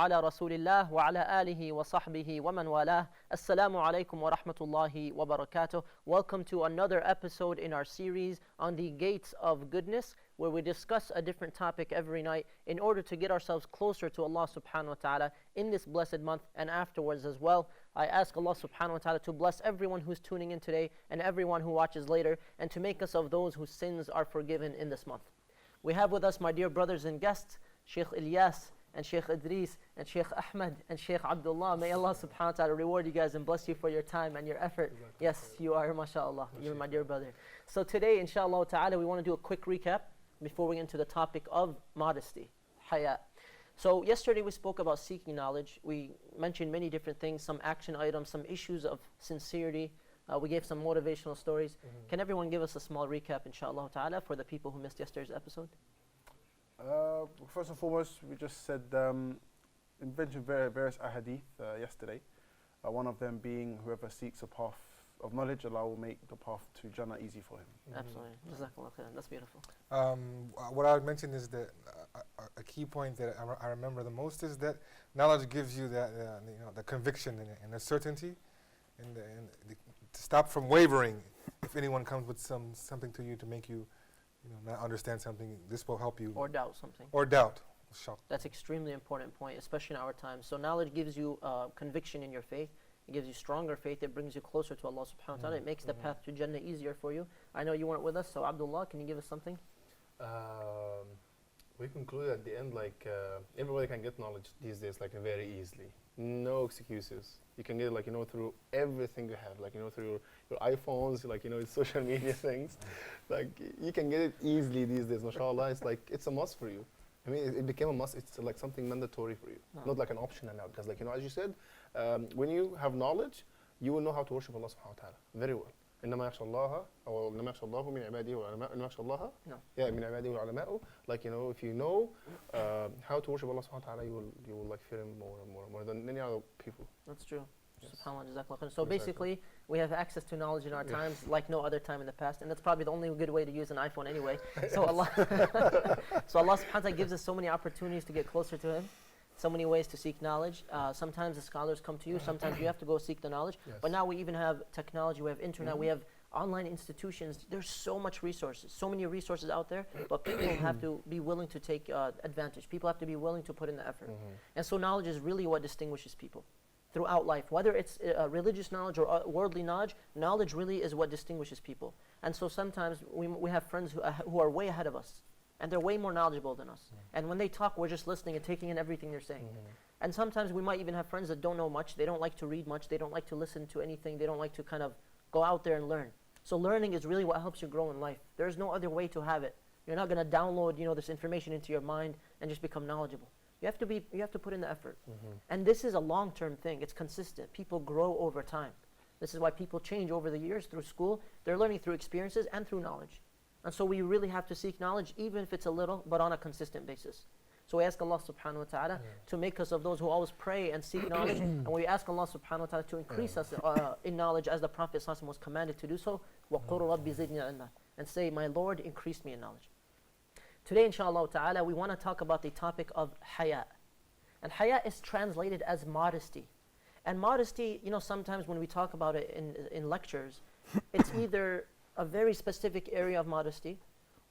على رسول الله وعلى آله وصحبه ومن والاه. Assalamu alaikum wa rahmatullahi wa barakatuh. Welcome to another episode in our series on the gates of goodness, where we discuss a different topic every night in order to get ourselves closer to Allah subhanahu wa ta'ala in this blessed month and afterwards as well. I ask Allah subhanahu wa ta'ala to bless everyone who's tuning in today and everyone who watches later, and to make us of those whose sins are forgiven in this month. We have with us my dear brothers and guests, Sheikh Ilyas and Sheikh Idris and Sheikh Ahmed and Sheikh Abdullah. May Allah subhanahu wa ta'ala reward you guys and bless you for your time and your effort. Yes, you are, mashallah. You're my dear brother. So today, inshallah ta'ala, we want to do a quick recap before we get into the topic of modesty, haya. So yesterday we spoke about seeking knowledge. We mentioned many different things, some action items, some issues of sincerity. We gave some motivational stories. Can everyone give us a small recap, inshallah ta'ala, for the people who missed yesterday's episode? First and foremost, we just said, mentioned various ahadith yesterday. One of them being, whoever seeks a path of knowledge, Allah will make the path to Jannah easy for him. Absolutely. Jazakallah khairan. That's beautiful. What I would mention is that a key point that I remember the most is that knowledge gives you that the conviction and the certainty, and to stop from wavering. If anyone comes with something to you to make you not understand something, this will help you. Or doubt something. Or doubt. That's extremely important point, especially in our time. So knowledge gives you conviction in your faith. It gives you stronger faith. It brings you closer to Allah subhanahu wa ta'ala. It makes the path to Jannah easier for you. I know you weren't with us, so Abdullah, can you give us something? We concluded at the end, everybody can get knowledge these days, very easily. No excuses. You can get it, through everything you have, through your iPhones, social media things. You can get it easily these days, mashallah. It's a must for you. I mean, it became a must. It's something mandatory for you, not like an option now. Because, as you said, when you have knowledge, you will know how to worship Allah subhanahu wa ta'ala very well. إنما يخشى الله أو إنما يخشى الله من عباده والعلماء إنما يخشى الله من عباده والعلماء. If you know how to worship Allah subhanahu wa ta'ala, you will fear him more than any other people. That's true. Yes. SubhanAllah, Jazakallah khair. So basically, we have access to knowledge in our times like no other time in the past, and that's probably the only good way to use an iPhone anyway. So Allah subhanahu wa ta'ala gives us so many opportunities to get closer to him. So many ways to seek knowledge. Sometimes the scholars come to you. Sometimes you have to go seek the knowledge. Yes. But now we even have technology. We have internet. We have online institutions. There's so much resources. So many resources out there. But people have to be willing to take advantage. People have to be willing to put in the effort. And so knowledge is really what distinguishes people throughout life. Whether it's religious knowledge or worldly knowledge, knowledge really is what distinguishes people. And so sometimes we have friends who are way ahead of us. And they're way more knowledgeable than us. And when they talk, we're just listening and taking in everything they're saying. And sometimes we might even have friends that don't know much. They don't like to read much. They don't like to listen to anything. They don't like to kind of go out there and learn. So learning is really what helps you grow in life. There's no other way to have it. You're not going to download, this information into your mind and just become knowledgeable. You have to put in the effort. And this is a long-term thing. It's consistent. People grow over time. This is why people change over the years through school. They're learning through experiences and through knowledge. And so we really have to seek knowledge, even if it's a little, but on a consistent basis. So we ask Allah subhanahu wa ta'ala to make us of those who always pray and seek knowledge. And we ask Allah subhanahu wa ta'ala to increase us in knowledge, as the Prophet ﷺ was commanded to do so. وَقُلْ رَبِّ زِدْنِي عِلْمًا. And say, my Lord, increase me in knowledge. Today, inshallah ta'ala, we want to talk about the topic of haya. And haya is translated as modesty. And modesty, sometimes when we talk about it in lectures, it's either a very specific area of modesty,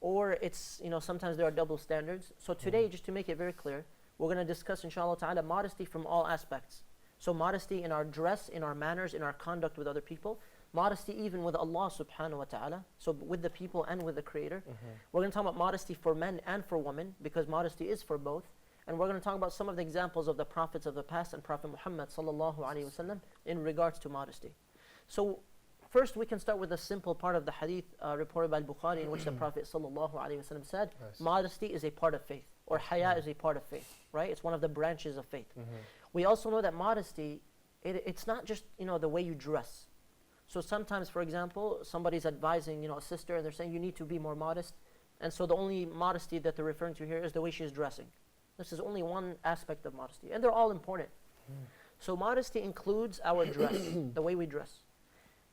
or it's, sometimes there are double standards. So today, just to make it very clear, we're going to discuss, inshallah ta'ala, modesty from all aspects. So modesty in our dress, in our manners, in our conduct with other people, modesty even with Allah subhanahu wa ta'ala, so with the people and with the Creator. We're going to talk about modesty for men and for women, because modesty is for both. And we're going to talk about some of the examples of the prophets of the past and Prophet Muhammad sallallahu alaihi wasallam in regards to modesty. So first, we can start with a simple part of the hadith reported by Bukhari, in which the Prophet ﷺ said, modesty is a part of faith, or haya is a part of faith, right? It's one of the branches of faith. We also know that modesty, it's not just, the way you dress. So sometimes, for example, somebody's advising, a sister, and they're saying, you need to be more modest. And so the only modesty that they're referring to here is the way she's dressing. This is only one aspect of modesty, and they're all important. So modesty includes our dress, the way we dress.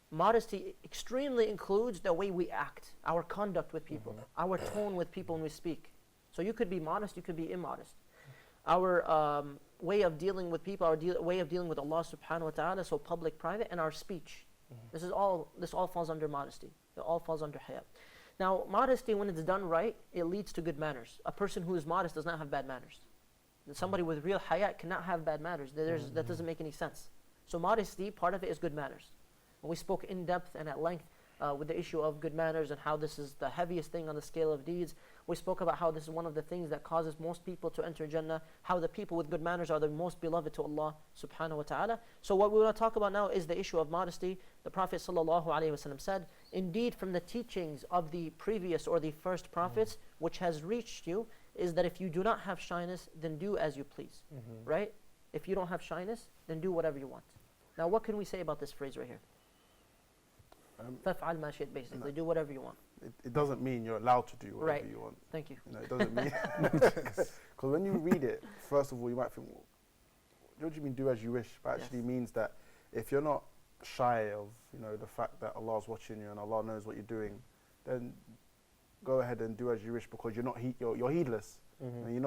Modesty extremely includes the way we act, our conduct with people, our tone with people when we speak. So you could be modest, you could be immodest. Our way of dealing with people, our way of dealing with Allah subhanahu wa ta'ala, so public, private, and our speech. This all falls under modesty. It all falls under haya. Now, modesty, when it's done right, it leads to good manners. A person who is modest does not have bad manners. Somebody with real haya cannot have bad manners. That doesn't make any sense. So modesty, part of it is good manners. And we spoke in depth and at length with the issue of good manners and how this is the heaviest thing on the scale of deeds. We spoke about how this is one of the things that causes most people to enter Jannah, how the people with good manners are the most beloved to Allah subhanahu wa ta'ala. So what we want to talk about now is the issue of modesty. The Prophet sallallahu alaihi wasallam said, indeed from the teachings of the previous or the first prophets, which has reached you, is that if you do not have shyness, then do as you please. Right? If you don't have shyness, then do whatever you want. Now what can we say about this phrase right here? فَافْعَلْ مَا شِئْتَ, basically, do whatever you want. It doesn't mean you're allowed to do whatever you want. Thank you. It doesn't mean, because when you read it, first of all, you might think, well, what do you mean do as you wish? But actually means that if you're not shy of the fact that Allah's watching you and Allah knows what you're doing, then go ahead and do as you wish, because you're not you're heedless and you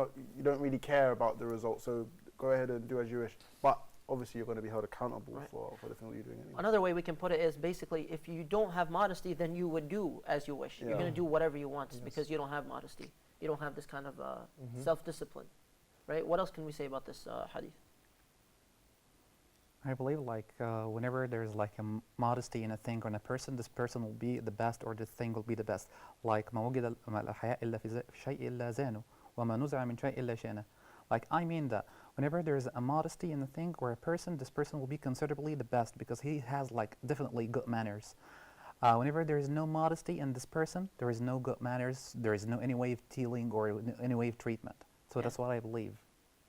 don't really care about the result. So go ahead and do as you wish. But obviously you're going to be held accountable for the thing that you're doing anyway. Another way we can put it is basically, if you don't have modesty, then you would do as you wish. You're going to do whatever you want because you don't have modesty. You don't have this kind of self-discipline. Right? What else can we say about this hadith? I believe whenever there's like a modesty in a thing or in a person, this person will be the best or this thing will be the best. Like ما وجد الحياء إلا في شيء إلا زانه وما نزع من شيء إلا شانه. Like I mean that whenever there's a modesty in a thing or a person, this person will be considerably the best because he has like definitely good manners. Whenever there is no modesty in this person, there is no good manners, there is no any way of dealing or any way of treatment. So that's what I believe.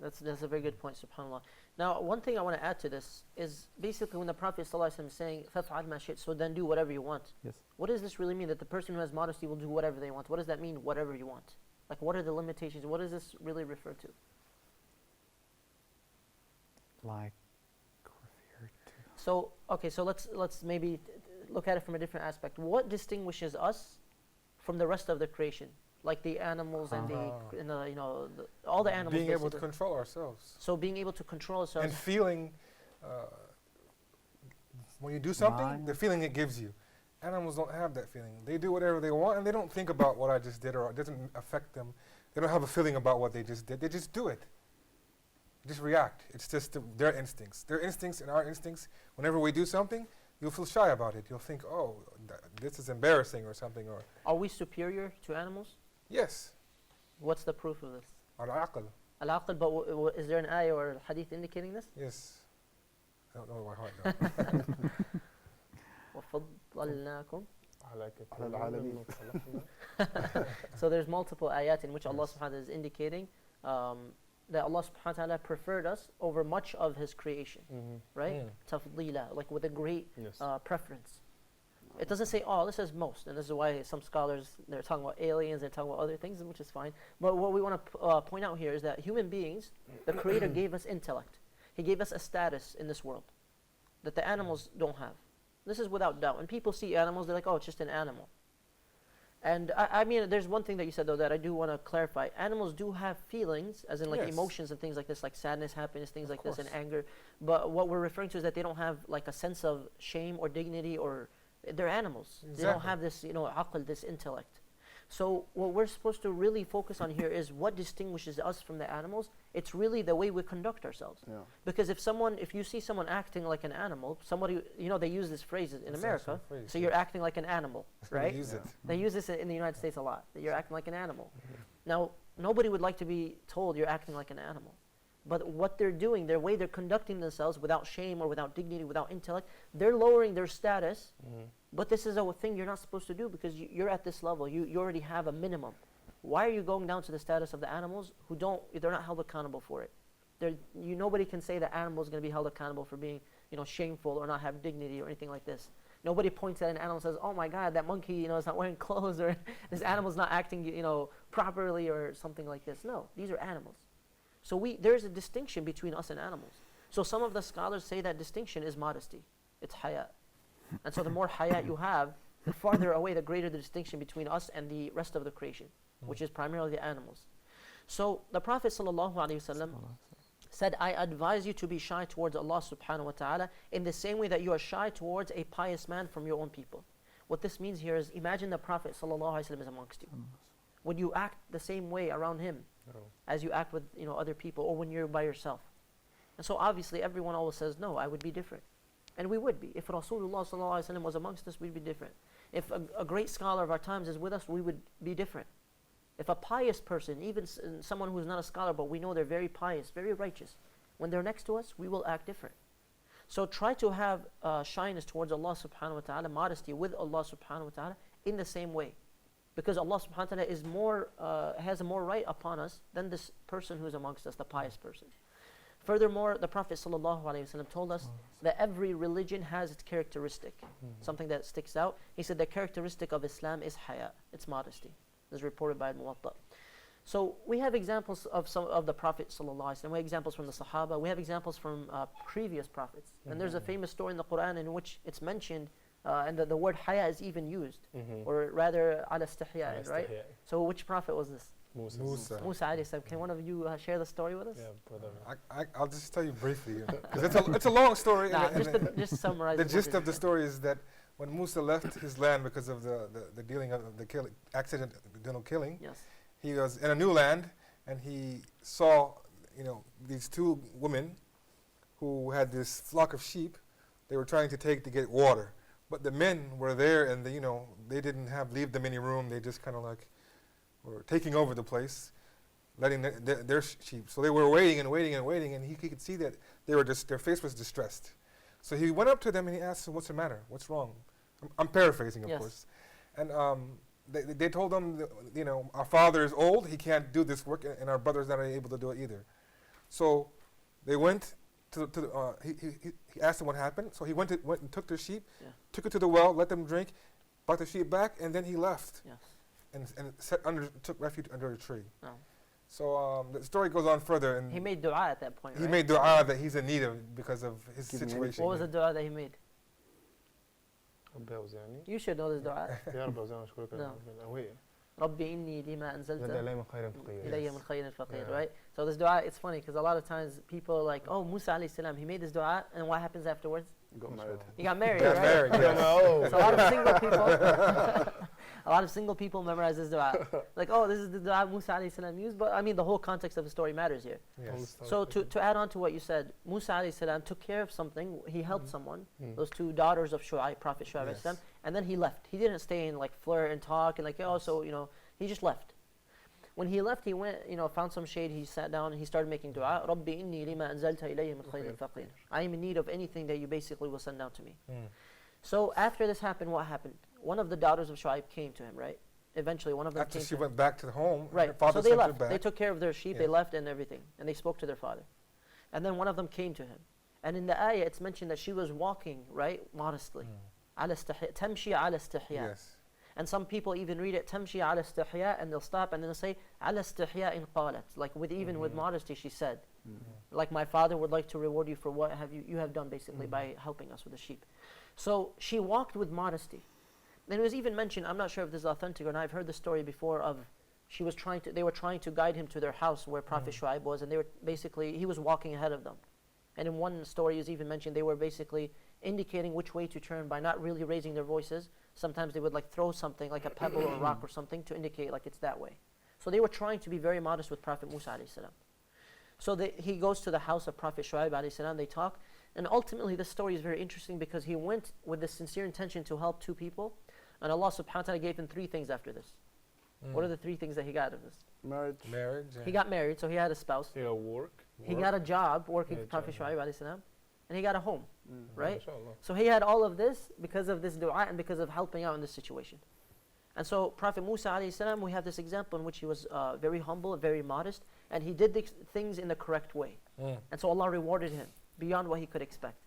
That's a very good point, subhanAllah. Now, one thing I want to add to this is basically when the Prophet ﷺ is saying, فَافْعَلْ مَا شِئْتَ, so then do whatever you want. Yes. What does this really mean, that the person who has modesty will do whatever they want? What does that mean, whatever you want? Like, what are the limitations? What does this really refer to? Like, referred to. So, okay, so let's maybe look at it from a different aspect. What distinguishes us from the rest of the creation? Like the animals and all the animals. Being able to basically. control ourselves. So being able to control ourselves. And feeling, when you do something, the feeling it gives you. Animals don't have that feeling. They do whatever they want and they don't think about what I just did or it doesn't affect them. They don't have a feeling about what they just did. They just do it. Just react. It's just their instincts. Their instincts and our instincts, whenever we do something, you'll feel shy about it. You'll think, oh, this is embarrassing or something. Or are we superior to animals? Yes. What's the proof of this? Al-aql. Al-aql, but is there an ayah or a hadith indicating this? Yes. I don't know by heart though. وَفَضَّلْنَاكُمْ. العالمين. So there's multiple ayat in which Allah subhanahu wa ta'ala is indicating that Allah subhanahu wa ta'ala preferred us over much of His creation. Right? Tafdila, like with a great preference. It doesn't say all, this says most, and this is why some scholars, they're talking about aliens, they're talking about other things, which is fine. But what we want to point out here is that human beings, the Creator gave us intellect. He gave us a status in this world that the animals don't have. This is without doubt. When people see animals, they're like, oh, it's just an animal. And I mean, there's one thing that you said though that I do want to clarify. Animals do have feelings, as in like emotions and things like this, like sadness, happipness, things like this, and anger. But what we're referring to is that they don't have like a sense of shame or dignity, or they're animals. They don't have this, aql, this intellect. So what we're supposed to really focus on here is what distinguishes us from the animals. It's really the way we conduct ourselves. Yeah. Because if you see someone acting like an animal, somebody, they use this phrase in America, so you're acting like an animal, right? They use this in the United States a lot, that you're acting like an animal. Now, nobody would like to be told you're acting like an animal. But what they're doing, their way they're conducting themselves without shame or without dignity, without intellect, they're lowering their status. But this is a thing you're not supposed to do because you're at this level. You already have a minimum. Why are you going down to the status of the animals who they're not held accountable for it? Nobody can say that animals are going to be held accountable for being, shameful or not have dignity or anything like this. Nobody points at an animal and says, oh my God, that monkey, is not wearing clothes, or this animal's not acting, properly, or something like this. No, these are animals. So there's a distinction between us and animals. So some of the scholars say that distinction is modesty. It's haya. And so the more haya you have, the farther away, the greater the distinction between us and the rest of the creation, which is primarily the animals. So the Prophet ﷺ said, I advise you to be shy towards Allah subhanahu wa ta'ala in the same way that you are shy towards a pious man from your own people. What this means here is, imagine the Prophet sallallahu alaihi wasallam is amongst you. Would you act the same way around him as you act with other people, or when you're by yourself? And so obviously everyone always says, no, I would be different. And we would be. If Rasulullah sallallahu alaihi wasallam was amongst us, we'd be different. If a great scholar of our times is with us, we would be different. If a pious person, even someone who's not a scholar, but we know they're very pious, very righteous, when they're next to us, we will act different. So try to have shyness towards Allah subhanahu wa ta'ala, modesty with Allah subhanahu wa ta'ala in the same way. Because Allah subhanahu wa ta'ala is has more right upon us than this person who's amongst us, the pious person. Furthermore, the Prophet sallallahu alaihi wasallam told us that every religion has its characteristic, something that sticks out. He said the characteristic of Islam is haya, it's modesty. This is reported by Muwatta. So we have examples of some of the Prophet sallallahu alaihi wasallam. We have examples from the Sahaba. We have examples from previous prophets. And there's a famous story in the Quran in which it's mentioned, and the word haya is even used, or rather ala istihya, right? So which prophet was this? Musa. Musa alayhi salam. Can one of you share the story with us? Yeah, brother. I'll just tell you briefly, because it's a long story. Nah, and just summarize. the gist of the story is that when Musa left his land because of the dealing of the accidental killing, Yes. he was in a new land, and he saw, these two women who had this flock of sheep they were trying to take to get water. But the men were there, and they didn't leave them any room. They just kind of like were taking over the place, letting their sheep. So they were waiting and waiting and waiting, and he could see that their face was distressed. So he went up to them and he asked them, "What's the matter? What's wrong?" I'm paraphrasing, of Yes. course. And they told him, our father is old, he can't do this work, and our brother's not able to do it either. So they went he asked them what happened. So he went and took their sheep, took it to the well, let them drink, brought the sheep back, and then he left. Yes. And took refuge under a tree. Oh. So the story goes on further, and He made dua at that point, he right? made dua that he's in need of because of his Give me situation. What was the dua that he made? ربي أوزعني You should know this dua. يا رب أوزعني أشكرك No. وهي ربي إني لما أنزلت لدى إلي من خير فقير. إلي من خير فقير, Yeah. right? So this dua, it's funny because a lot of times people are like, oh, Musa alayhi salam, he made this dua, and what happens afterwards? Got married. He got married, Got right? married, yes. So a lot of single people, a lot of single people memorize this dua. Like, oh, this is the dua Musa alayhi salam used, but I mean the whole context of the story matters here. Yes. So to add on to what you said, Musa alayhi salam took care of something. He helped someone, those two daughters of Prophet Shu'aib alayhi salam, and then he left. He didn't stay and like flirt and talk and like, oh, so he just left. When he left, he went, found some shade, he sat down and he started making dua. Rabbi inni lima anzalta ilayya min khayrin faqir. I am in need of anything that you basically will send down to me. So after this happened, what happened? One of the daughters of Shu'aib came to him, right? Eventually, one of them After came she to went back to the home, her Right. father So they sent her left. back. They took care of their sheep. They Yes. left and everything. And they spoke to their father. And then one of them came to him. And in the ayah, it's mentioned that she was walking, right? Modestly. على استحياء. تمشي على استحياء. Yes. And some people even read it تمشي على استحياء, and they'll stop and then they'll say على استحياء قالت. Like even with modesty, she said. Like my father would like to reward you for what you have done basically by helping us with the sheep. So she walked with modesty. And it was even mentioned, I'm not sure if this is authentic or not, I've heard the story before of they were trying to guide him to their house where Prophet Shu'aib was, and he was walking ahead of them. And in one story is even mentioned, they were basically indicating which way to turn by not really raising their voices. Sometimes they would like throw something like a pebble or a rock or something to indicate like it's that way. So they were trying to be very modest with Prophet Musa alayhi salam. So he goes to the house of Prophet Shu'aib alayhi salam, they talk, and ultimately this story is very interesting because he went with the sincere intention to help two people, and Allah subhanahu wa ta'ala gave him three things after this. What are the three things that he got out of this? Marriage. He got married, so he had a spouse. Work. He got a job working Yeah, for Prophet job. Shu'aib alayhi salam, and he got a home, right? MashaAllah. So he had all of this because of this dua and because of helping out in this situation. And so Prophet Musa alayhi salam, we have this example in which he was very humble, very modest, and he did things in the correct way. And so Allah rewarded him beyond what he could expect.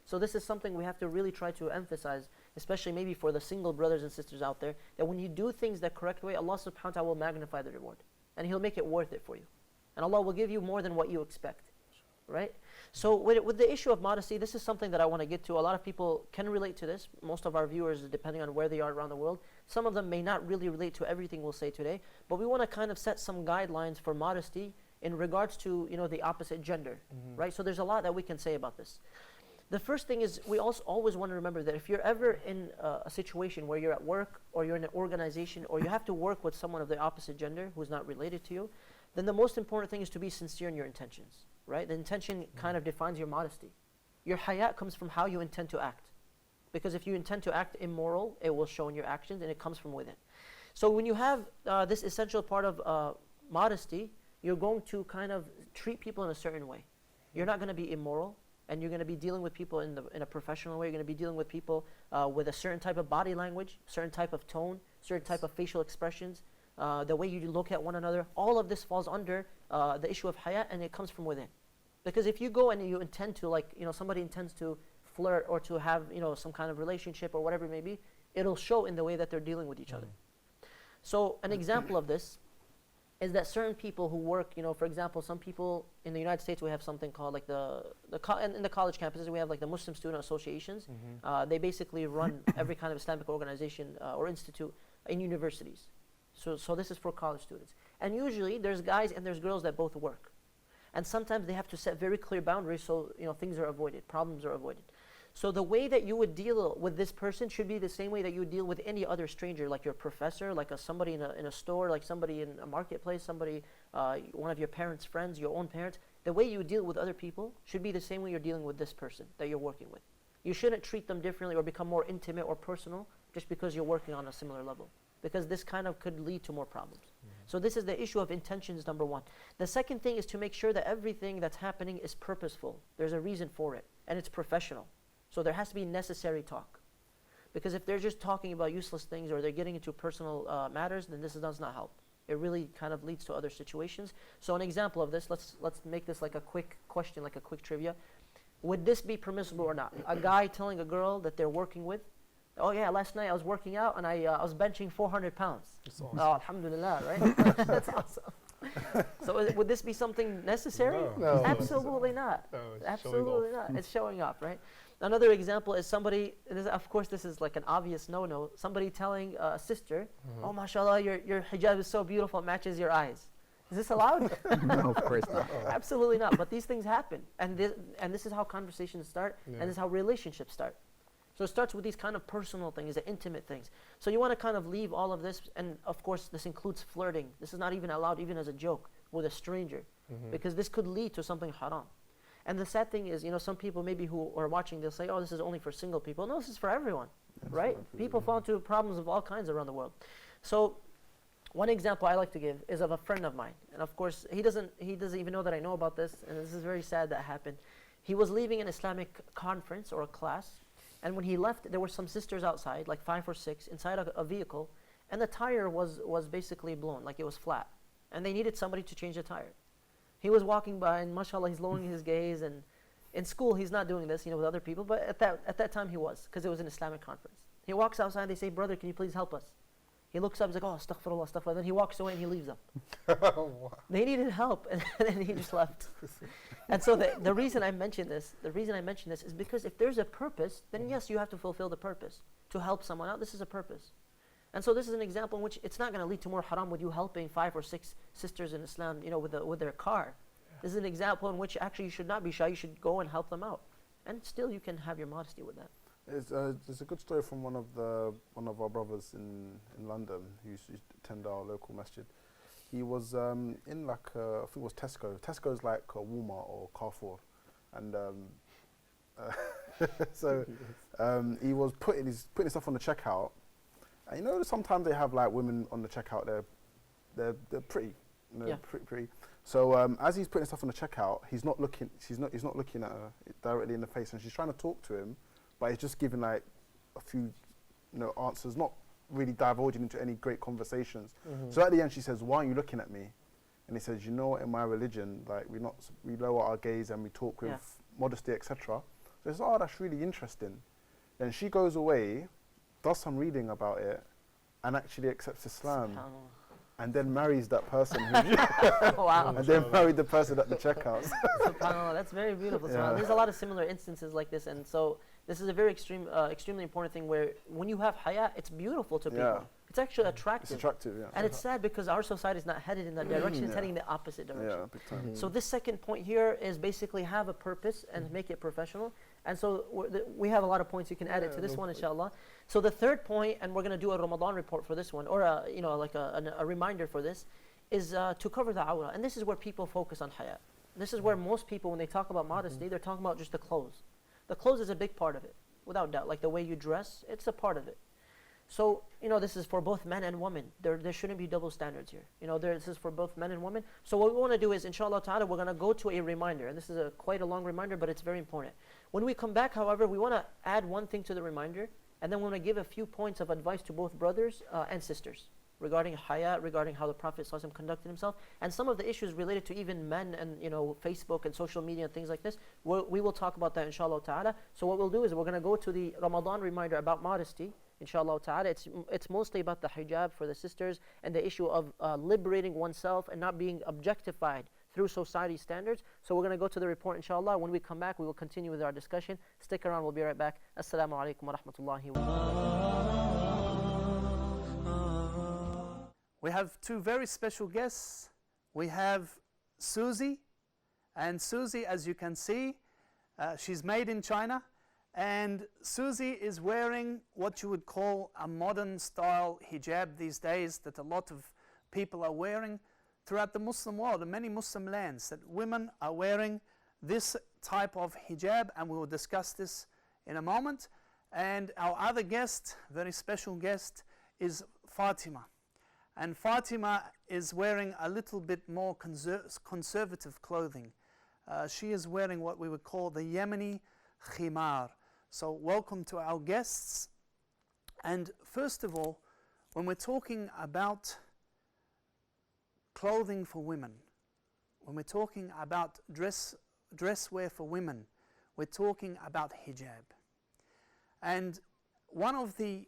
So this is something we have to really try to emphasize, especially maybe for the single brothers and sisters out there, that when you do things the correct way, Allah subhanahu wa ta'ala will magnify the reward. And He'll make it worth it for you. And Allah will give you more than what you expect. Right? So with the issue of modesty, this is something that I want to get to. A lot of people can relate to this. Most of our viewers, depending on where they are around the world, some of them may not really relate to everything we'll say today, but we want to kind of set some guidelines for modesty in regards to, you know, the opposite gender, right? So there's a lot that we can say about this. The first thing is we also always want to remember that if you're ever in a situation where you're at work or you're in an organization or you have to work with someone of the opposite gender who's not related to you, then the most important thing is to be sincere in your intentions, right? The intention kind of defines your modesty. Your haya comes from how you intend to act. Because if you intend to act immoral, it will show in your actions and it comes from within. So when you have this essential part of modesty, you're going to kind of treat people in a certain way. You're not going to be immoral. And you're going to be dealing with people in a professional way. You're going to be dealing with people with a certain type of body language, certain type of tone, certain type of facial expressions, the way you look at one another. All of this falls under the issue of haya, and it comes from within. Because if you go and you intend to, like, you know, somebody intends to flirt or to have, you know, some kind of relationship or whatever it may be, it'll show in the way that they're dealing with each other. So an example of this is that certain people who work, you know, for example, some people in the United States, we have something called like in the college campuses, we have like the Muslim student associations. They basically run every kind of Islamic organization or institute in universities. So this is for college students. And usually there's guys and there's girls that both work. And sometimes they have to set very clear boundaries so, you know, things are avoided, problems are avoided. So the way that you would deal with this person should be the same way that you would deal with any other stranger, like your professor, like somebody in a store, like somebody in a marketplace, somebody, one of your parents' friends, your own parents. The way you deal with other people should be the same way you're dealing with this person that you're working with. You shouldn't treat them differently or become more intimate or personal just because you're working on a similar level, because this kind of could lead to more problems. So this is the issue of intentions, number one. The second thing is to make sure that everything that's happening is purposeful. There's a reason for it, and it's professional. So there has to be necessary talk. Because if they're just talking about useless things or they're getting into personal matters, then this does not help. It really kind of leads to other situations. So an example of this, let's make this like a quick question, like a quick trivia. Would this be permissible or not? A guy telling a girl that they're working with, oh yeah, last night I was working out and I was benching 400 pounds. That's awesome. Oh, alhamdulillah, right? That's awesome. So would this be something necessary? No. Absolutely not. No, it's Absolutely not. It's showing off, right? Another example is somebody, of course this is like an obvious no-no, somebody telling a sister, oh mashallah, your hijab is so beautiful, it matches your eyes. Is this allowed? No, of course not. Absolutely not. But these things happen. And this is how conversations start, and this is how relationships start. So it starts with these kind of personal things, the intimate things. So you want to kind of leave all of this, and of course this includes flirting. This is not even allowed even as a joke with a stranger, because this could lead to something haram. And the sad thing is, you know, some people maybe who are watching, they'll say, oh, this is only for single people. No, this is for everyone, right? People fall into problems of all kinds around the world. So one example I like to give is of a friend of mine. And of course, he doesn't even know that I know about this, and this is very sad that happened. He was leaving an Islamic conference or a class, and when he left, there were some sisters outside, like 5 or 6, inside a vehicle, and the tire was basically blown, like it was flat. And they needed somebody to change the tire. He was walking by, and mashallah, he's lowering his gaze, and in school he's not doing this, you know, with other people, but at that time he was, because it was an Islamic conference. He walks outside, they say, brother, can you please help us? He looks up, he's like, oh, astaghfirullah, astaghfirullah. Then he walks away and he leaves them. Wow. They needed help, and then he just left. And so the reason I mention this is because if there's a purpose, then yes, you have to fulfill the purpose. To help someone out, this is a purpose. And so this is an example in which it's not going to lead to more haram with you helping 5 or 6 sisters in Islam, you know, with their car. This is an example in which actually you should not be shy, you should go and help them out. And still you can have your modesty with that. There's a good story from one of our brothers in London who used to attend our local masjid. He was in like I think it was Tesco. Tesco's like a Walmart or Carrefour, and so he was putting his stuff on the checkout. And you know, sometimes they have like women on the checkout. They're pretty, you know, pretty. So as he's putting stuff on the checkout, he's not looking at her directly in the face, and she's trying to talk to him, but he's just giving like a few, you know, answers, not really divulging into any great conversations. So at the end, she says, "Why aren't you looking at me?" And he says, "You know, in my religion, like we lower our gaze and we talk with modesty, etc." So he says, "Oh, that's really interesting." Then she goes away, does some reading about it, and actually accepts Islam. And then marries that person. Wow. And then married the person at the checkouts. SubhanAllah, that's very beautiful. Yeah. There's a lot of similar instances like this, and so this is a very extremely important thing where when you have haya, it's beautiful to people. It's actually It's attractive. attractive, yeah. And it's sad because our society is not headed in that direction, it's Yeah. heading the opposite direction. Yeah, big time. So this second point here is basically have a purpose and make it professional. And so we have a lot of points you can add it to this one, inshallah. So the third point, and we're going to do a Ramadan report for this one, or a reminder for this, is to cover the awrah. And this is where people focus on haya. This is where most people, when they talk about modesty, they're talking about just the clothes. The clothes is a big part of it, without doubt. Like the way you dress, it's a part of it. So, this is for both men and women. There shouldn't be double standards here. This is for both men and women. So what we want to do is, inshallah ta'ala, we're going to go to a reminder. And this is quite a long reminder, but it's very important. When we come back, however, we want to add one thing to the reminder, and then we want to give a few points of advice to both brothers and sisters regarding haya, regarding how the Prophet ﷺ conducted himself, and some of the issues related to even men and Facebook and social media and things like this. We will talk about that, inshallah ta'ala. So what we'll do is we're going to go to the Ramadan reminder about modesty, inshallah ta'ala. It's mostly about the hijab for the sisters and the issue of liberating oneself and not being objectified through society standards. So we're going to go to the report, inshallah. When we come back, we will continue with our discussion. Stick around, we'll be right back. Assalamu alaikum wa rahmatullahi wa barakatuh. We have two very special guests. We have Susie, and Susie, as you can see, she's made in China, and Susie is wearing what you would call a modern style hijab these days that a lot of people are wearing throughout the Muslim world and many Muslim lands, that women are wearing this type of hijab, and we will discuss this in a moment. And our other guest, very special guest, is Fatima. And Fatima is wearing a little bit more conservative clothing. She is wearing what we would call the Yemeni khimar. So welcome to our guests. And first of all, when we're talking about clothing for women, when we're talking about dress wear for women, we're talking about hijab. And one of the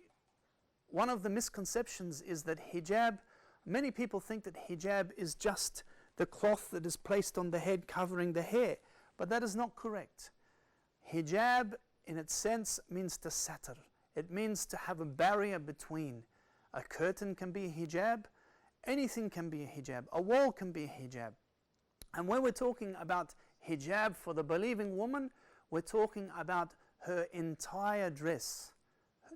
misconceptions is that hijab, many people think that hijab is just the cloth that is placed on the head covering the hair, but that is not correct. Hijab in its sense means to satir. It means to have a barrier between. A curtain can be a hijab, anything can be a hijab, a wall can be a hijab. And when we're talking about hijab for the believing woman, we're talking about her entire dress.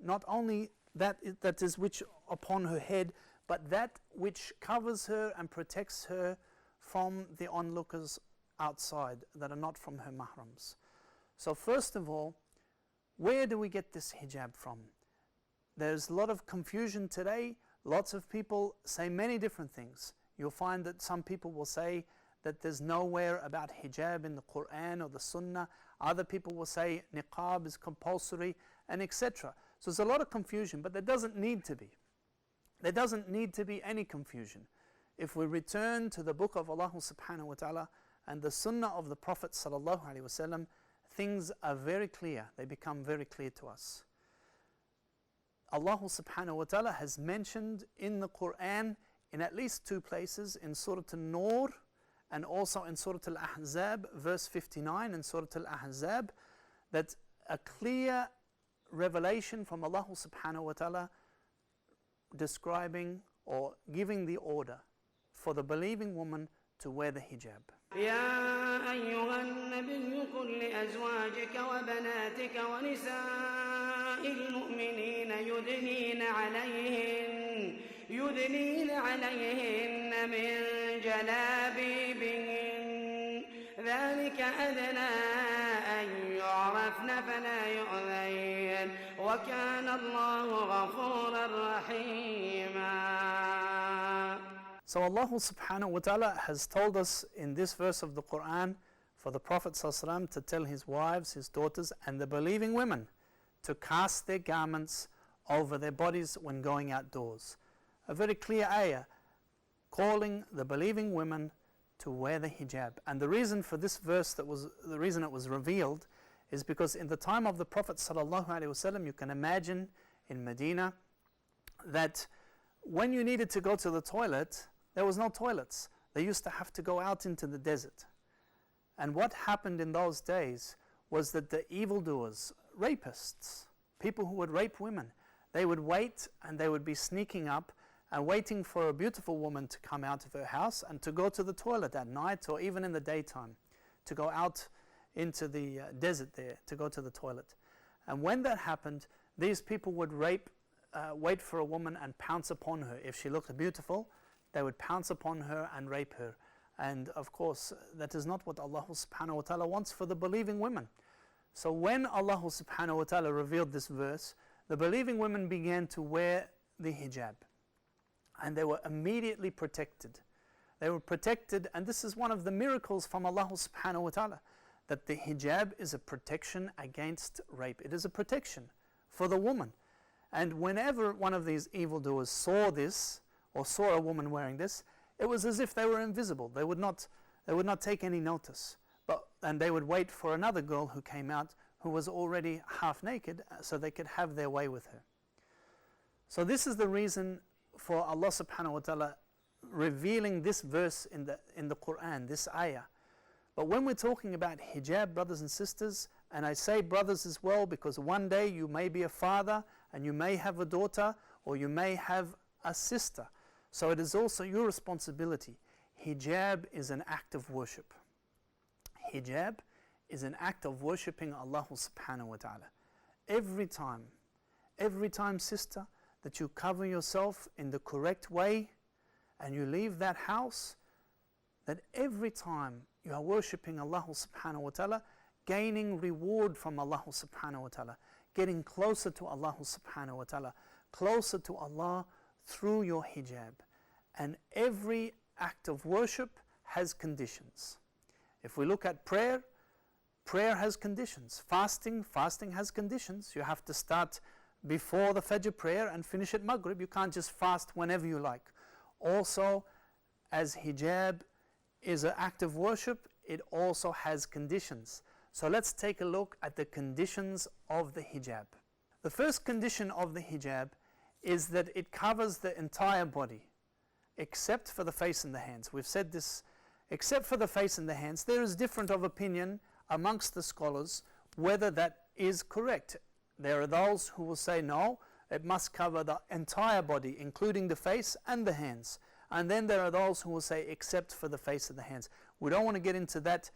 Not only that is which upon her head, but that which covers her and protects her from the onlookers outside that are not from her mahrams. So first of all, where do we get this hijab from? There's a lot of confusion today. Lots of people say many different things. You'll find that some people will say that there's nowhere about hijab in the Quran or the Sunnah. Other people will say niqab is compulsory, and etc. So there's a lot of confusion, but there doesn't need to be. There doesn't need to be any confusion. If we return to the book of Allah subhanahu wa ta'ala and the sunnah of the Prophet sallallahu alaihi wasallam, things are very clear. They become very clear to us. Allah subhanahu wa ta'ala has mentioned in the Quran in at least two places, in Surah An-Nur and also in Surah Al-Ahzab, verse 59 in Surah Al-Ahzab, that a clear revelation from Allah subhanahu wa ta'ala describing or giving the order for the believing woman to wear the hijab. يا أيها النبي قل لأزواجك وبناتك ونساء المؤمنين يدنين عليهن من جلابيبهن ذلك أدنى أن يعرفن فلا يؤذين وكان الله غفورا رحيما. So Allah subhanahu wa ta'ala has told us in this verse of the Quran for the Prophet ﷺ to tell his wives, his daughters and the believing women to cast their garments over their bodies when going outdoors. A very clear ayah calling the believing women to wear the hijab. And the reason for this verse, the reason it was revealed, is because in the time of the Prophet ﷺ, you can imagine in Medina that when you needed to go to the toilet, there was no toilets. They used to have to go out into the desert. And what happened in those days was that the evildoers, rapists, people who would rape women, they would wait and they would be sneaking up and waiting for a beautiful woman to come out of her house and to go to the toilet at night or even in the daytime, to go out into the desert there to go to the toilet. And when that happened, these people would wait for a woman and pounce upon her. If she looked beautiful, they would pounce upon her and rape her. And of course, that is not what Allah subhanahu wa ta'ala wants for the believing women. So when Allah subhanahu wa ta'ala revealed this verse, the believing women began to wear the hijab. And they were immediately protected. They were protected, and this is one of the miracles from Allah subhanahu wa ta'ala, that the hijab is a protection against rape. It is a protection for the woman. And whenever one of these evildoers saw this, or saw a woman wearing this, it was as if they were invisible. They would not take any notice. And they would wait for another girl who came out who was already half naked, so they could have their way with her. So this is the reason for Allah subhanahu wa ta'ala revealing this verse in the Quran, this ayah. But when we're talking about hijab, brothers and sisters, and I say brothers as well because one day you may be a father and you may have a daughter or you may have a sister. So it is also your responsibility. Hijab is an act of worship. Hijab is an act of worshipping Allah subhanahu wa ta'ala. Every time, sister, that you cover yourself in the correct way and you leave that house, that every time you are worshipping Allah subhanahu wa ta'ala, gaining reward from Allah subhanahu wa ta'ala, getting closer to Allah subhanahu wa ta'ala, closer to Allah through your hijab. And every act of worship has conditions. If we look at prayer, prayer has conditions. Fasting has conditions. You have to start before the Fajr prayer and finish at Maghrib. You can't just fast whenever you like. Also, as hijab is an act of worship, it also has conditions. So let's take a look at the conditions of the hijab. The first condition of the hijab is that it covers the entire body, except for the face and the hands. We've said this, except for the face and the hands. There is different of opinion amongst the scholars whether that is correct. There are those who will say no, it must cover the entire body, including the face and the hands. And then there are those who will say except for the face and the hands. We don't want to get into that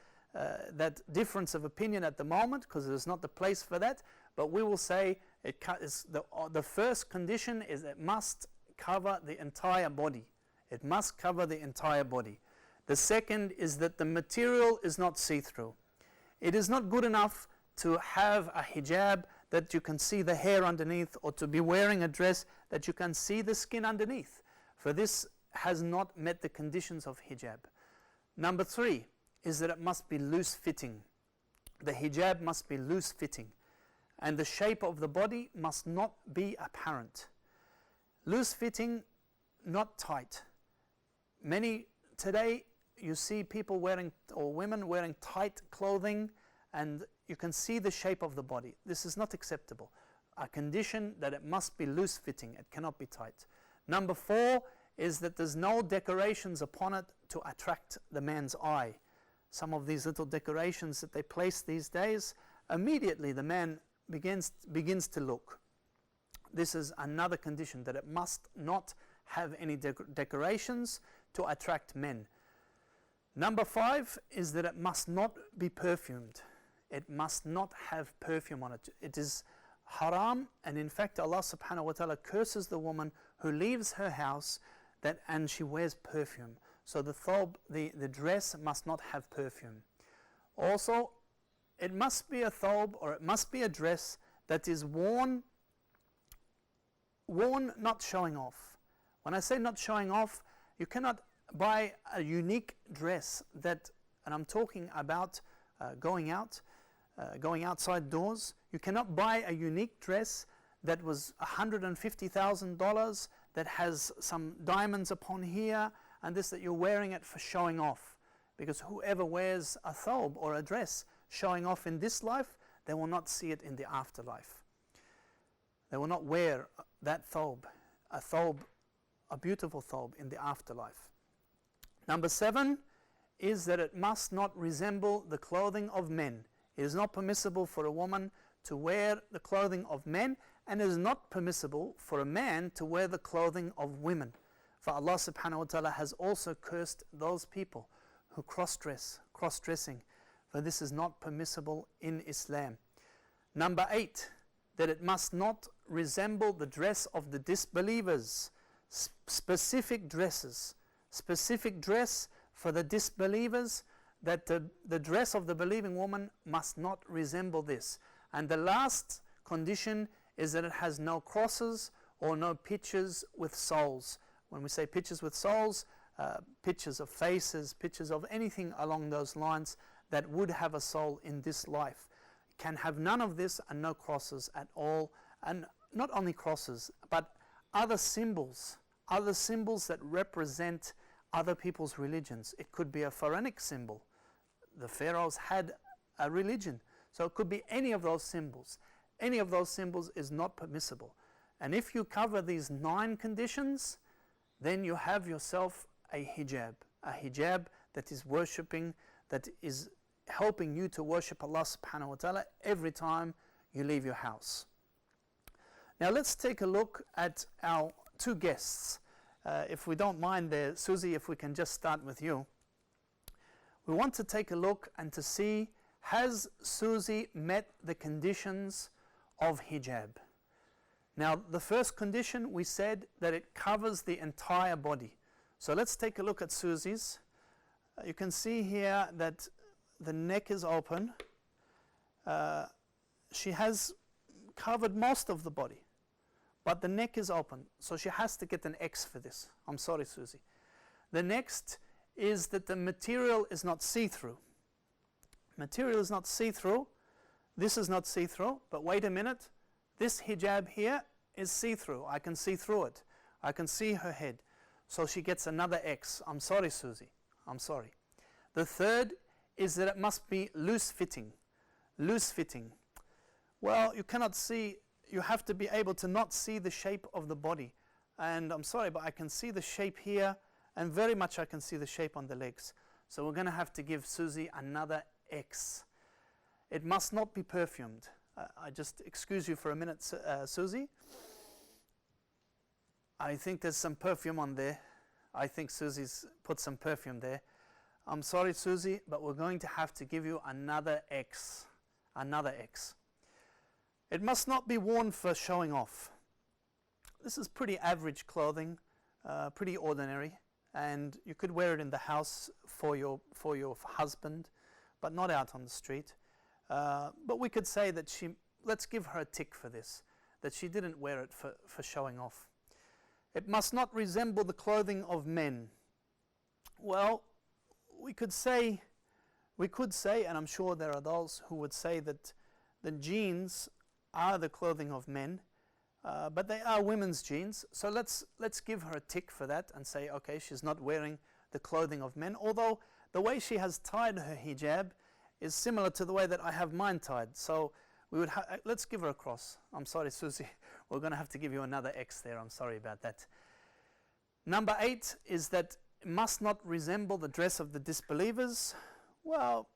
difference of opinion at the moment because there's not the place for that. But we will say the first condition is it must cover the entire body. It must cover the entire body. The second is that the material is not see-through. It is not good enough to have a hijab that you can see the hair underneath, or to be wearing a dress that you can see the skin underneath. For this has not met the conditions of hijab. Number 3 is that it must be loose-fitting. The hijab must be loose-fitting, and the shape of the body must not be apparent. Loose-fitting, not tight. Many today you see people wearing, or women wearing tight clothing, and you can see the shape of the body. This is not acceptable. A condition that it must be loose-fitting, it cannot be tight. Number 4 is that there's no decorations upon it to attract the man's eye. Some of these little decorations that they place these days, immediately the man begins to look. This is another condition, that it must not have any decorations to attract men. Number 5 is that it must not be perfumed. It must not have perfume on it. It is haram, and in fact Allah subhanahu wa ta'ala curses the woman who leaves her house and she wears perfume. So the thob, the dress must not have perfume. Also, it must be a thob, or it must be a dress that is worn not showing off. When I say not showing off, you cannot buy a unique dress that, and I'm talking about going outside doors. You cannot buy a unique dress that was $150,000 that has some diamonds upon here, and this, that you're wearing it for showing off. Because whoever wears a thob or a dress showing off in this life, they will not see it in the afterlife. They will not wear that thob, a beautiful thob in the afterlife. Number 7 is that it must not resemble the clothing of men. It is not permissible for a woman to wear the clothing of men, and it is not permissible for a man to wear the clothing of women. For Allah subhanahu wa ta'ala has also cursed those people who cross-dressing, for this is not permissible in Islam. Number 8, that it must not resemble the dress of the disbelievers. Specific dress for the disbelievers, that the dress of the believing woman must not resemble this. And the last condition is that it has no crosses or no pictures with souls. When we say pictures with souls, pictures of faces, pictures of anything along those lines that would have a soul in this life. Can have none of this and no crosses at all. And not only crosses, but other symbols that represent other people's religions. It could be a pharaonic symbol. The pharaohs had a religion. So it could be any of those symbols. Any of those symbols is not permissible. And if you cover these 9 conditions, then you have yourself a hijab that is worshipping, that is helping you to worship Allah subhanahu wa ta'ala every time you leave your house. Now let's take a look at our 2 guests. If we don't mind there, Susie, if we can just start with you. We want to take a look and to see, has Susie met the conditions of hijab? Now the first condition, we said that it covers the entire body. So let's take a look at Susie's. You can see here that the neck is open. She has covered most of the body, but the neck is open, so she has to get an X for this. I'm sorry, Susie. The next is that the material is not see-through. Material is not see-through. This is not see-through, but wait a minute. This hijab here is see-through. I can see through it. I can see her head. So she gets another X. I'm sorry, Susie. I'm sorry. The third is that it must be loose-fitting. Loose-fitting. Well, you cannot see, you have to be able to not see the shape of the body. And I'm sorry, but I can see the shape here, and very much I can see the shape on the legs. So we're going to have to give Susie another X. It must not be perfumed. I just excuse you for a minute, Susie. I think there's some perfume on there. I think Susie's put some perfume there. I'm sorry, Susie, but we're going to have to give you another X. Another X. It must not be worn for showing off. This is pretty average clothing, pretty ordinary, and you could wear it in the house for your husband, but not out on the street. But we could say that let's give her a tick for this, that she didn't wear it for showing off. It must not resemble the clothing of men. Well, we could say, and I'm sure there are those who would say that the jeans are the clothing of men, but they are women's jeans. So let's give her a tick for that and say, okay, she's not wearing the clothing of men. Although the way she has tied her hijab is similar to the way that I have mine tied. So we would let's give her a cross. I'm sorry, Susie. We're going to have to give you another X there. I'm sorry about that. Number 8 is that it must not resemble the dress of the disbelievers. Well,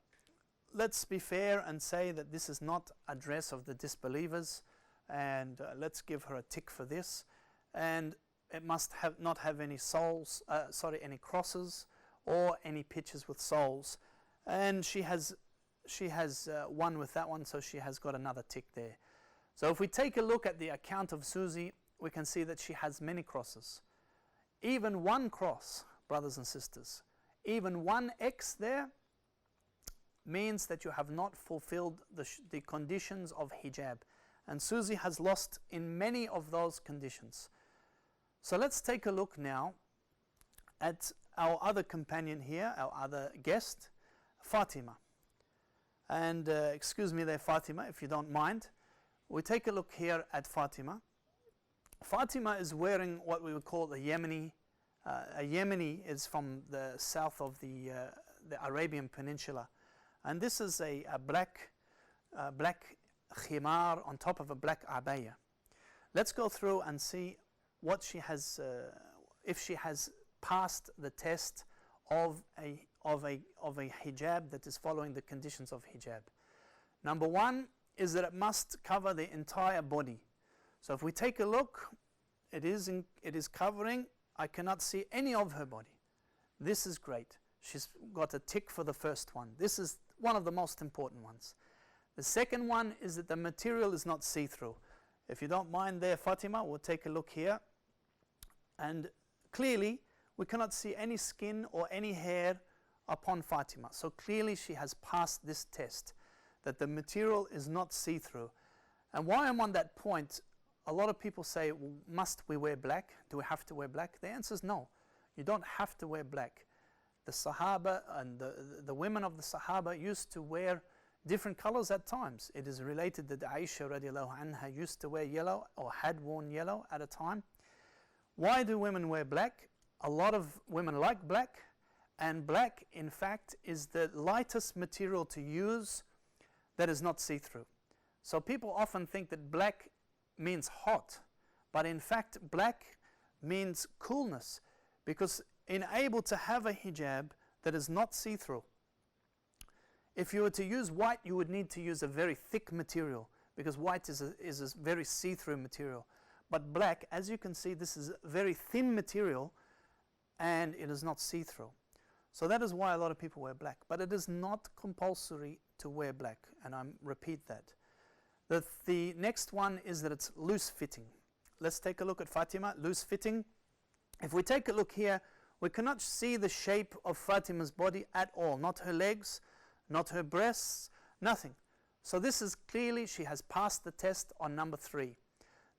let's be fair and say that this is not a dress of the disbelievers, and let's give her a tick for this. And it must not have any souls, any crosses or any pictures with souls. And she has won with that one, so she has got another tick there. So if we take a look at the account of Susie, we can see that she has many crosses. Even one cross, brothers and sisters, even one X there means that you have not fulfilled the conditions of hijab. And Susie has lost in many of those conditions. So let's take a look now at our other companion here, our other guest, Fatima. And excuse me there, Fatima, if you don't mind. We take a look here at Fatima. Fatima is wearing what we would call a Yemeni. A Yemeni is from the south of the Arabian Peninsula. And this is a black khimar on top of a black abaya. Let's go through and see what she has, if she has passed the test of a hijab that is following the conditions of hijab. Number 1 is that it must cover the entire body. So if we take a look, it is covering. I cannot see any of her body. This is great. She's got a tick for the first one. This is one of the most important ones. The second one is that the material is not see-through. If you don't mind there, Fatima, we'll take a look here. And clearly, we cannot see any skin or any hair upon Fatima. So clearly she has passed this test, that the material is not see-through. And while I'm on that point, a lot of people say, well, must we wear black? Do we have to wear black? The answer is no. You don't have to wear black. The Sahaba and the women of the Sahaba used to wear different colors at times. It is related that Aisha radiallahu anha used to wear yellow or had worn yellow at a time. Why do women wear black? A lot of women like black, and black in fact is the lightest material to use that is not see-through. So people often think that black means hot, but in fact black means coolness, because in able to have a hijab that is not see-through, if you were to use white, you would need to use a very thick material, because white is a very see-through material. But black, as you can see, this is a very thin material and it is not see-through. So that is why a lot of people wear black. But it is not compulsory to wear black, and I repeat that. The next one is that it's loose-fitting. Let's take a look at Fatima, loose-fitting. If we take a look here, we cannot see the shape of Fatima's body at all, not her legs, not her breasts, nothing. So this is clearly, she has passed the test on number 3.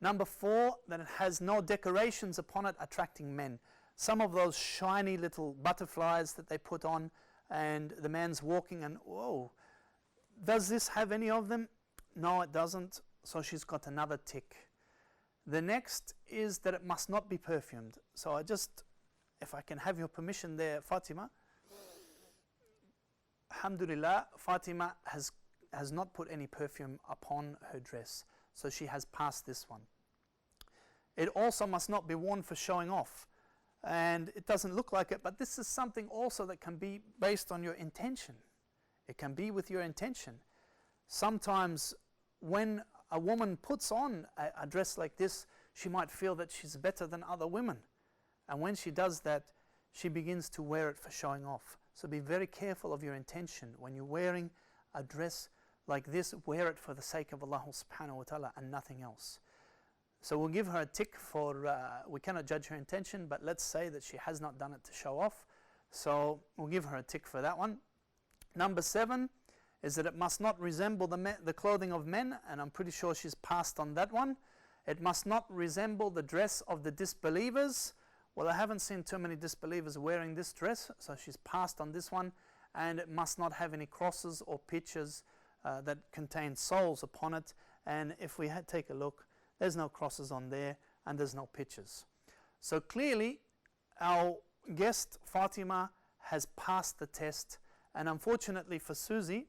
Number 4, that it has no decorations upon it attracting men. Some of those shiny little butterflies that they put on, and the man's walking and, whoa, does this have any of them? No, it doesn't. So she's got another tick. The next is that it must not be perfumed. So if I can have your permission there, Fatima. Alhamdulillah, Fatima has not put any perfume upon her dress. So she has passed this one. It also must not be worn for showing off. And it doesn't look like it, but this is something also that can be based on your intention. It can be with your intention. Sometimes when a woman puts on a dress like this, she might feel that she's better than other women. And when she does that, she begins to wear it for showing off. So be very careful of your intention. When you're wearing a dress like this, wear it for the sake of Allah subhanahu wa ta'ala and nothing else. So we'll give her a tick for, we cannot judge her intention, but let's say that she has not done it to show off. So we'll give her a tick for that one. Number 7 is that it must not resemble the clothing of men, and I'm pretty sure she's passed on that one. It must not resemble the dress of the disbelievers. Well, I haven't seen too many disbelievers wearing this dress, so she's passed on this one. And it must not have any crosses or pictures that contain souls upon it. And if we take a look, there's no crosses on there and there's no pictures. So clearly, our guest Fatima has passed the test. And unfortunately for Susie,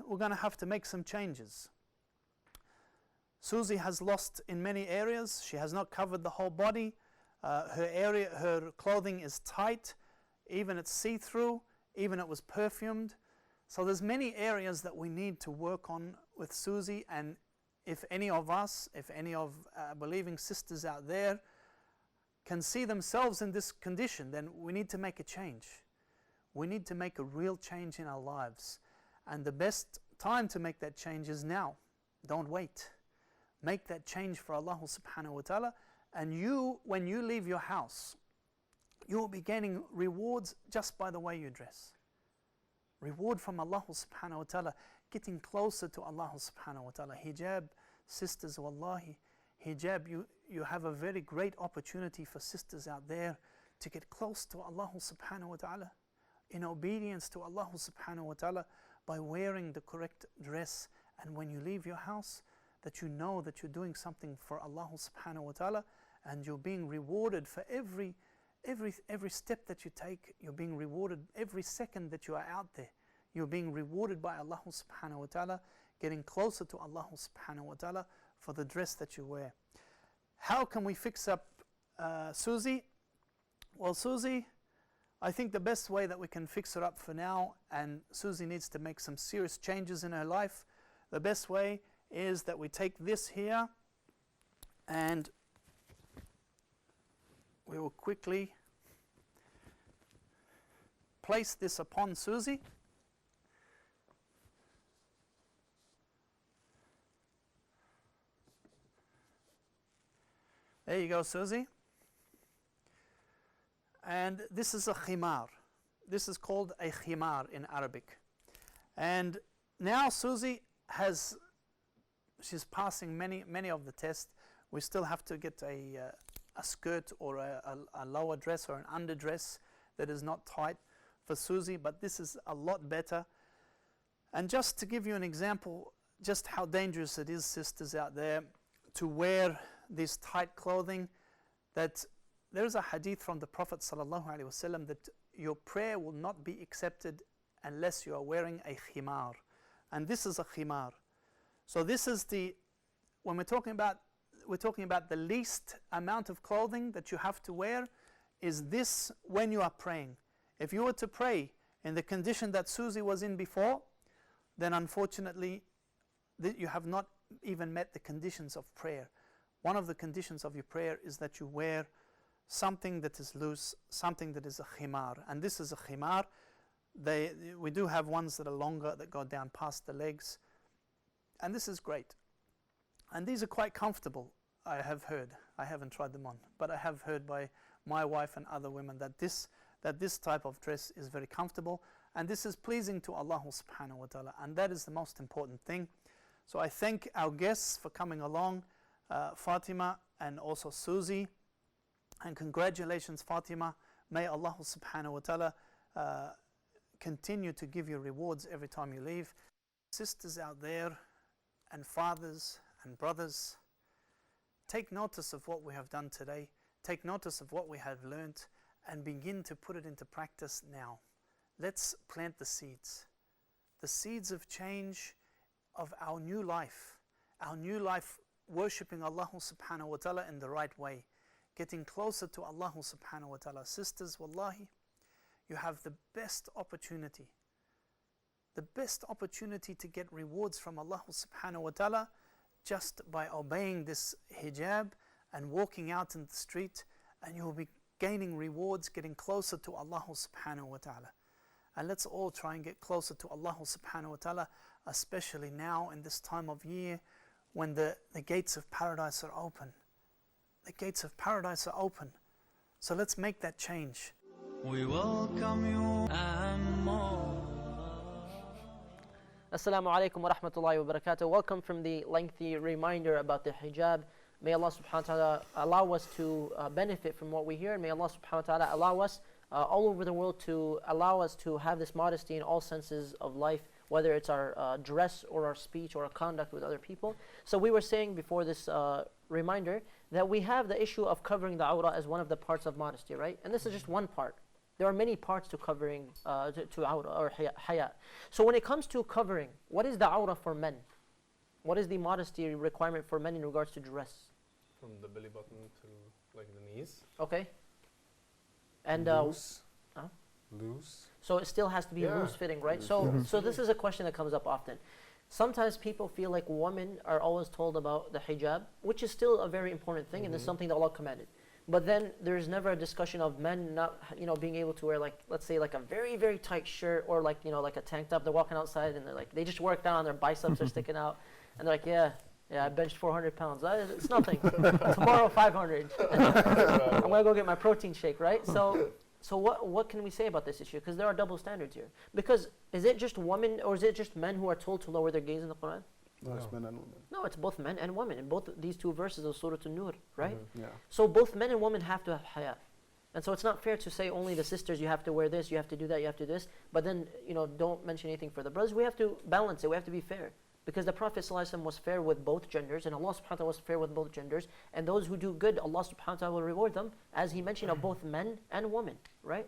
we're going to have to make some changes. Susie has lost in many areas. She has not covered the whole body. Her clothing is tight. Even it's see-through. Even it was perfumed. So there's many areas that we need to work on with Susie. And if any of us, if any of believing sisters out there can see themselves in this condition, then we need to make a change. We need to make a real change in our lives. And the best time to make that change is now. Don't wait. Make that change for Allah subhanahu wa ta'ala. And you, when you leave your house, you will be gaining rewards just by the way you dress. Reward from Allah subhanahu wa ta'ala, getting closer to Allah subhanahu wa ta'ala. Hijab, sisters, wallahi, hijab, you have a very great opportunity for sisters out there to get close to Allah subhanahu wa ta'ala, in obedience to Allah subhanahu wa ta'ala, by wearing the correct dress. And when you leave your house, that you know that you're doing something for Allah subhanahu wa ta'ala, and you're being rewarded for every step that you take. You're being rewarded every second that you are out there. You're being rewarded by Allah subhanahu wa ta'ala, getting closer to Allah subhanahu wa ta'ala for the dress that you wear. How can we fix up Susie? Well, Susie, I think the best way that we can fix her up for now, and Susie needs to make some serious changes in her life, the best way is that we take this here and we will quickly place this upon Susie. There you go, Susie. And this is a khimar. This is called a khimar in Arabic. And now Susie she's passing many of the tests. We still have to get a skirt or a lower dress or an underdress that is not tight for Susie, but this is a lot better. And just to give you an example, just how dangerous it is, sisters out there, to wear this tight clothing, that there is a hadith from the Prophet ﷺ that your prayer will not be accepted unless you are wearing a khimar. And this is a khimar. So this is when we're talking about the least amount of clothing that you have to wear is this when you are praying. If you were to pray in the condition that Susie was in before, then unfortunately you have not even met the conditions of prayer. One of the conditions of your prayer is that you wear something that is loose, something that is a khimar. And this is a khimar. We do have ones that are longer, that go down past the legs. And this is great. And these are quite comfortable, I have heard. I haven't tried them on, but I have heard by my wife and other women that this type of dress is very comfortable. And this is pleasing to Allah subhanahu wa ta'ala. And that is the most important thing. So I thank our guests for coming along, Fatima and also Susie. And congratulations, Fatima. May Allah subhanahu wa ta'ala continue to give you rewards every time you leave. Sisters out there and fathers and brothers, take notice of what we have done today. Take notice of what we have learnt and begin to put it into practice now. Let's plant the seeds of change of our new life worshipping Allah subhanahu wa ta'ala in the right way, getting closer to Allah subhanahu wa ta'ala. Sisters, wallahi, you have the best opportunity to get rewards from Allah subhanahu wa ta'ala just by obeying this hijab and walking out in the street, and you will be gaining rewards, getting closer to Allah subhanahu wa ta'ala. And let's all try and get closer to Allah subhanahu wa ta'ala, especially now in this time of year when the gates of paradise are open. The gates of paradise are open. So let's make that change. We welcome you and more. Assalamu alaikum wa rahmatullahi wa barakatuh. Welcome from the lengthy reminder about the hijab. May Allah subhanahu wa ta'ala allow us to benefit from what we hear. And may Allah subhanahu wa ta'ala allow us all over the world to allow us to have this modesty in all senses of life, whether it's our dress or our speech or our conduct with other people. So we were saying before this reminder that we have the issue of covering the awrah as one of the parts of modesty, right? And this is just one part. There are many parts to covering, to awrah or haya. So when it comes to covering, what is the awrah for men? What is the modesty requirement for men in regards to dress? From the belly button to like the knees. Okay. And loose. So it still has to be loose fitting, right? So this is a question that comes up often. Sometimes people feel like women are always told about the hijab, which is still a very important thing, and it's something that Allah commanded. But then there's never a discussion of men not, being able to wear, like, let's say, like a very, very tight shirt, or like, like a tank top. They're walking outside and they just work down, their biceps are sticking out, and they're like, yeah, I benched 400 pounds. It's nothing. Tomorrow 500. I'm gonna go get my protein shake, right? So what can we say about this issue? Because there are double standards here. Because is it just women or is it just men who are told to lower their gaze in the Quran? No, it's men and women. No, it's both men and women in both these two verses of Surah An-Nur, right? Yeah. So both men and women have to have haya. And so it's not fair to say only the sisters, you have to wear this, you have to do that, you have to do this, but then, don't mention anything for the brothers. We have to balance it, we have to be fair. Because the Prophet ﷺ was fair with both genders, and Allah subhanahu wa ta'ala was fair with both genders, and those who do good, Allah subhanahu wa ta'ala will reward them, as He mentioned of both men and women, right?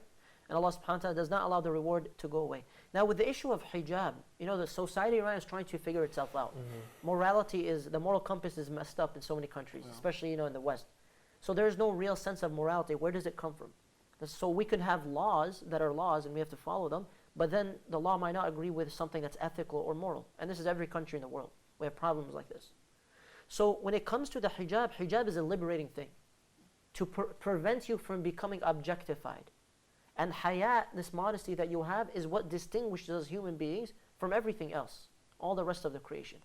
And Allah subhanahu wa ta'ala does not allow the reward to go away. Now with the issue of hijab, the society right now is trying to figure itself out. Morality the moral compass is messed up in so many countries, especially in the West. So there's no real sense of morality. Where does it come from? So we could have laws that are laws and we have to follow them, but then the law might not agree with something that's ethical or moral. And this is every country in the world. We have problems like this. So when it comes to the hijab, hijab is a liberating thing to prevent you from becoming objectified. And haya, this modesty that you have, is what distinguishes us human beings from everything else, all the rest of the creation.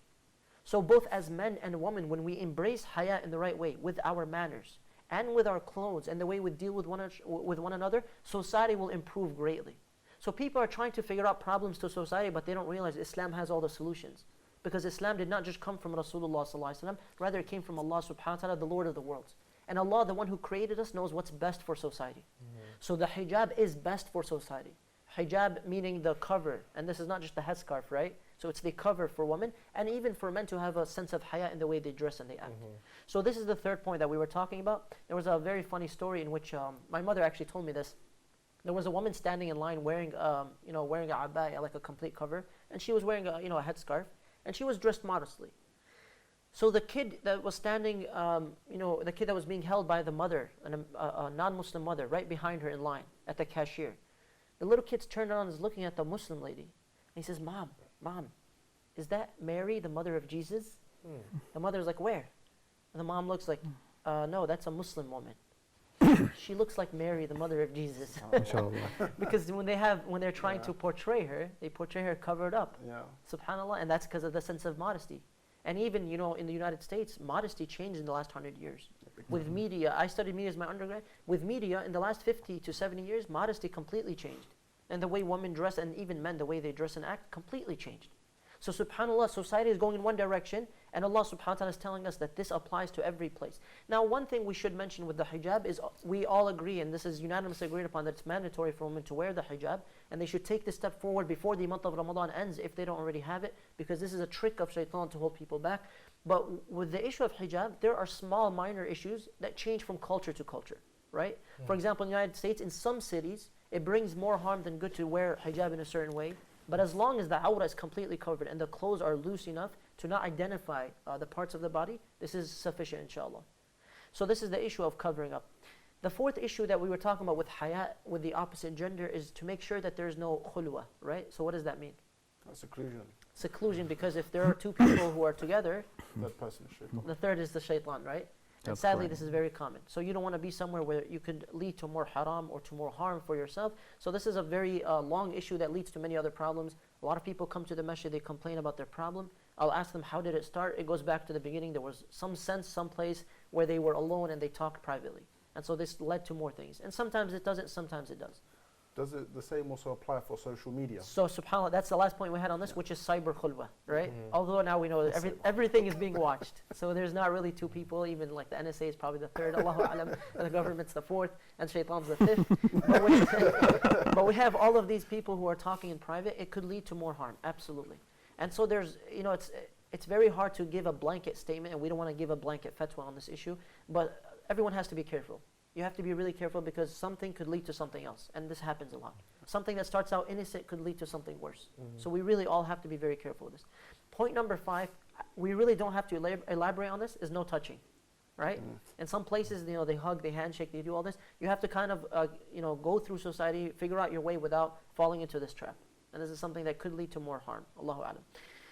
So both as men and women, when we embrace haya in the right way, with our manners, and with our clothes, and the way we deal with one another, society will improve greatly. So people are trying to figure out problems to society, but they don't realize Islam has all the solutions. Because Islam did not just come from Rasulullah sallallahu alaihi wasallam, rather it came from Allah subhanahu wa ta'ala, the Lord of the worlds. And Allah, the one who created us, knows what's best for society. So the hijab is best for society. Hijab meaning the cover, and this is not just the headscarf, right? So it's the cover for women, and even for men to have a sense of haya in the way they dress and they act. So this is the third point that we were talking about. There was a very funny story in which my mother actually told me this. There was a woman standing in line wearing, wearing a abaya, like a complete cover, and she was wearing a headscarf, and she was dressed modestly. So the kid that was standing, the kid that was being held by the mother, a non-Muslim mother, right behind her in line at the cashier. The little kid's turned around and is looking at the Muslim lady. And he says, Mom, is that Mary, the mother of Jesus? The mother's like, where? And the mom looks like, no, that's a Muslim woman. She looks like Mary, the mother of Jesus. Because when they're trying to portray her, they portray her covered up. Yeah. Subhanallah, and that's because of the sense of modesty. And even, in the United States, modesty changed in the last 100 years. With media, I studied media as my undergrad. With media, in the last 50 to 70 years, modesty completely changed. And the way women dress, and even men, the way they dress and act, completely changed. So subhanAllah, society is going in one direction, and Allah subhanahu wa ta'ala is telling us that this applies to every place. Now, one thing we should mention with the hijab is we all agree, and this is unanimously agreed upon, that it's mandatory for women to wear the hijab, and they should take this step forward before the month of Ramadan ends if they don't already have it, because this is a trick of shaitan to hold people back. But with the issue of hijab, there are small, minor issues that change from culture to culture, right? For example, in the United States, in some cities, it brings more harm than good to wear hijab in a certain way. But as long as the awrah is completely covered and the clothes are loose enough to not identify the parts of the body, this is sufficient, inshallah. So this is the issue of covering up. The fourth issue that we were talking about with haya, with the opposite gender, is to make sure that there's no khulwa, right? So what does that mean? Seclusion. Seclusion, because if there are two people who are together, That person is shaitan. the third is the shaitan, right? And That's sadly, correct. this is very common. So you don't want to be somewhere where you could lead to more haram or to more harm for yourself. So this is a very long issue that leads to many other problems. A lot of people come to the masjid, they complain about their problem. I'll ask them, how did it start? It goes back to the beginning. There was some sense, some place where they were alone and they talked privately. And so this led to more things. And sometimes it doesn't, sometimes it does. Does it the same also apply for social media? So subhanAllah, that's the last point we had on this, which is cyber khulwa, right? Although now we know that everything is being watched. So there's not really two people, even like the NSA is probably the third, Allahu Alam, and the government's the fourth, and shaitan's the fifth. But we have all of these people who are talking in private. It could lead to more harm, absolutely. And so there's, it's very hard to give a blanket statement, and we don't want to give a blanket fatwa on this issue, but everyone has to be careful. You have to be really careful because something could lead to something else, and this happens a lot. Something that starts out innocent could lead to something worse. So we really all have to be very careful with this. Point number 5, we really don't have to elaborate on this, is no touching, right? In some places, they hug, they handshake, they do all this. You have to kind of, go through society, figure out your way without falling into this trap. And this is something that could lead to more harm, Allahu Alam.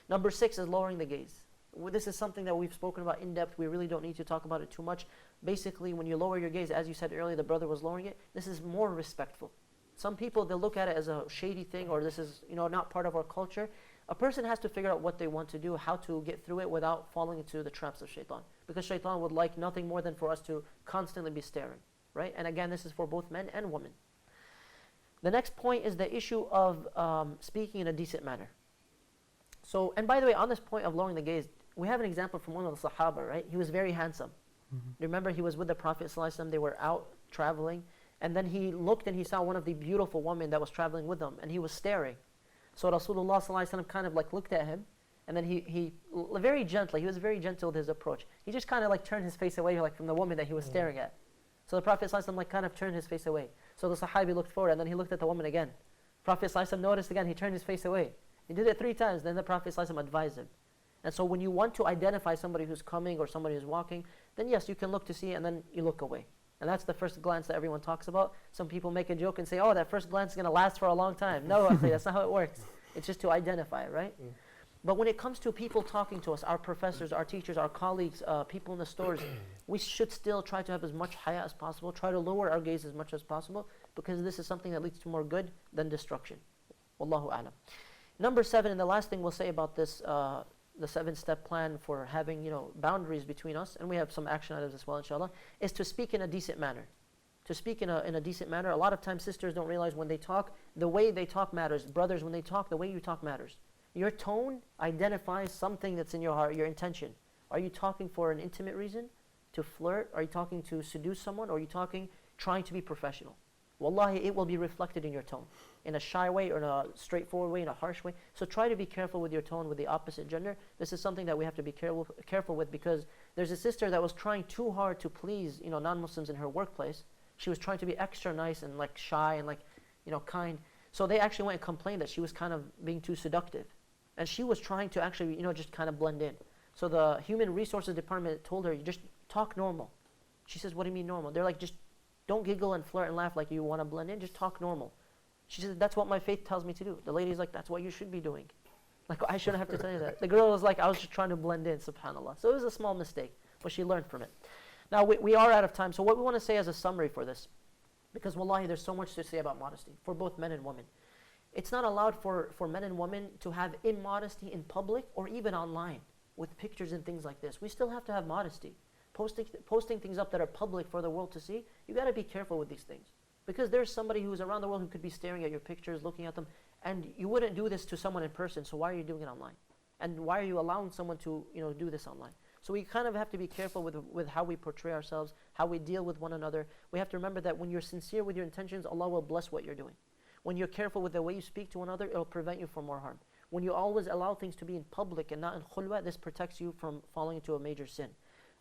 Number 6 is lowering the gaze. This is something that we've spoken about in depth. We really don't need to talk about it too much. Basically, when you lower your gaze, as you said earlier, the brother was lowering it, this is more respectful. Some people, they'll look at it as a shady thing, or this is not part of our culture. A person has to figure out what they want to do, how to get through it without falling into the traps of shaitan. Because shaitan would like nothing more than for us to constantly be staring, right? And again, this is for both men and women. The next point is the issue of speaking in a decent manner. So, and by the way, on this point of lowering the gaze, we have an example from one of the Sahaba, right? He was very handsome. Remember, he was with the Prophet ﷺ, they were out traveling, and then he looked and he saw one of the beautiful women that was traveling with them, and he was staring. So Rasulullah ﷺ kind of like looked at him, and then he very gently, he was very gentle with his approach. He just kind of like turned his face away like from the woman that he was staring at. So the Prophet ﷺ like kind of turned his face away. So the Sahabi looked forward, and then he looked at the woman again. Prophet ﷺ noticed again, he turned his face away. He did it 3 times, then the Prophet ﷺ advised him. And so when you want to identify somebody who's coming or somebody who's walking, then yes, you can look to see and then you look away. And that's the first glance that everyone talks about. Some people make a joke and say, oh, that first glance is going to last for a long time. No, that's not how it works. It's just to identify, right? But when it comes to people talking to us, our professors, our teachers, our colleagues, people in the stores, we should still try to have as much haya as possible, try to lower our gaze as much as possible, because this is something that leads to more good than destruction. Wallahu a'lam. Number 7, and the last thing we'll say about this, the 7-step plan for having, boundaries between us, and we have some action items as well, inshallah, is to speak in a decent manner. To speak in a decent manner. A lot of times sisters don't realize when they talk, the way they talk matters. Brothers, when they talk, the way you talk matters. Your tone identifies something that's in your heart, your intention. Are you talking for an intimate reason? To flirt? Are you talking to seduce someone? Or are you talking, trying to be professional? Wallahi, it will be reflected in your tone. In a shy way, or in a straightforward way, in a harsh way. So try to be careful with your tone with the opposite gender. This is something that we have to be careful with, because there's a sister that was trying too hard to please, non-Muslims in her workplace. She was trying to be extra nice and shy and kind. So they actually went and complained that she was kind of being too seductive. And she was trying to actually, just kind of blend in. So the human resources department told her, you just talk normal. She says, what do you mean normal? They're like, just don't giggle and flirt and laugh like you want to blend in, just talk normal. She said, that's what my faith tells me to do. The lady's like, that's what you should be doing. I shouldn't have to tell you that. The girl was like, I was just trying to blend in, subhanAllah. So it was a small mistake, but she learned from it. Now, we are out of time, so what we want to say as a summary for this, because wallahi, there's so much to say about modesty, for both men and women. It's not allowed for men and women to have immodesty in public or even online with pictures and things like this. We still have to have modesty. Posting things up that are public for the world to see, you got to be careful with these things. Because there's somebody who's around the world who could be staring at your pictures, looking at them, and you wouldn't do this to someone in person, so why are you doing it online? And why are you allowing someone to do this online? So we kind of have to be careful with how we portray ourselves, how we deal with one another. We have to remember that when you're sincere with your intentions, Allah will bless what you're doing. When you're careful with the way you speak to one another, it'll prevent you from more harm. When you always allow things to be in public and not in khulwa, this protects you from falling into a major sin.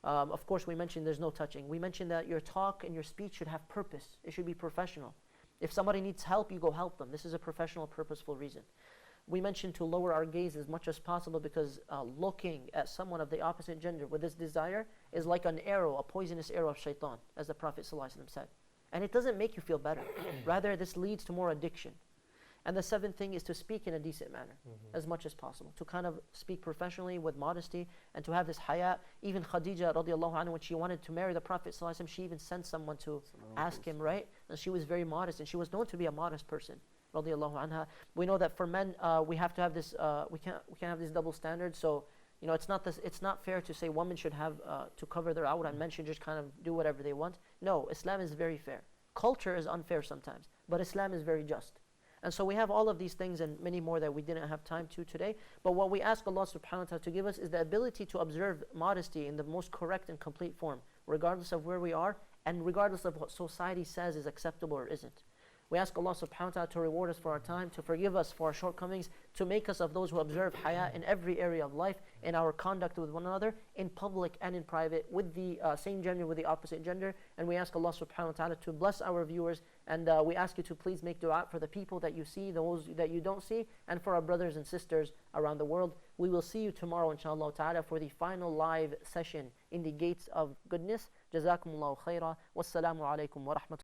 Of course, we mentioned there's no touching. We mentioned that your talk and your speech should have purpose. It should be professional. If somebody needs help, you go help them. This is a professional, purposeful reason. We mentioned to lower our gaze as much as possible, because looking at someone of the opposite gender with this desire is like an arrow, a poisonous arrow of shaitan, as the Prophet ﷺ said. And it doesn't make you feel better. Rather, this leads to more addiction. And the 7th thing is to speak in a decent manner, as much as possible. To kind of speak professionally with modesty, and to have this haya. Even Khadija radiallahu anha, when she wanted to marry the Prophet ﷺ, she even sent someone to ask him, right? And she was very modest, and she was known to be a modest person, radiallahu anha. We know that for men, we have to have this, we can't have this double standard. So, it's not fair to say women should have to cover their awrah and men should just kind of do whatever they want. No, Islam is very fair. Culture is unfair sometimes, but Islam is very just. And so we have all of these things and many more that we didn't have time to today. But what we ask Allah subhanahu wa ta'ala to give us is the ability to observe modesty in the most correct and complete form, regardless of where we are and regardless of what society says is acceptable or isn't. We ask Allah subhanahu wa ta'ala to reward us for our time, to forgive us for our shortcomings, to make us of those who observe haya in every area of life, in our conduct with one another, in public and in private, with the same gender, with the opposite gender. And we ask Allah subhanahu wa ta'ala to bless our viewers, and we ask you to please make dua for the people that you see, those that you don't see, and for our brothers and sisters around the world. We will see you tomorrow inshallah ta'ala for the final live session in the gates of goodness. Jazakumullahu khaira. Wassalamu alaikum wa rahmatullahi.